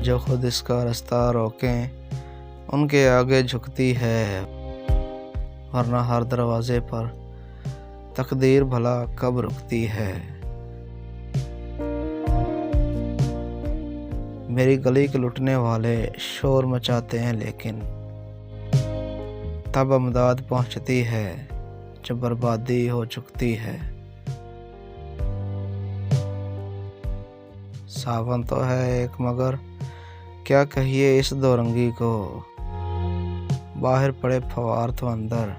जो खुद इसका रास्ता रोकें उनके आगे झुकती है, वरना हर दरवाजे पर तकदीर भला कब रुकती है। मेरी गली के लुटने वाले शोर मचाते हैं, लेकिन तब अमदाद पहुंचती है जब बर्बादी हो चुकती है। सावन तो है एक, मगर क्या कहिए इस दौरंगी को। बाहर पड़े फवार तो अंदर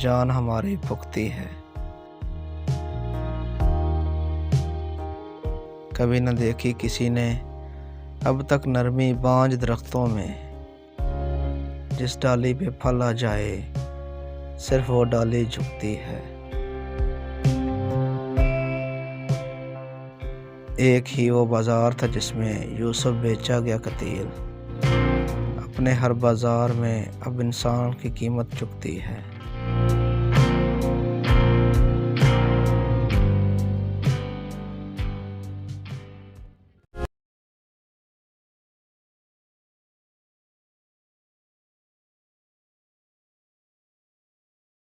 जान हमारी फूकती है। कभी न देखी किसी ने अब तक नरमी बांझ दरख्तों में, जिस डाली पे फल आ जाए सिर्फ वो डाली झुकती है। एक ही वो बाजार था जिसमें यूसुफ बेचा गया कतील। अपने हर बाजार में अब इंसान की कीमत चुकती है।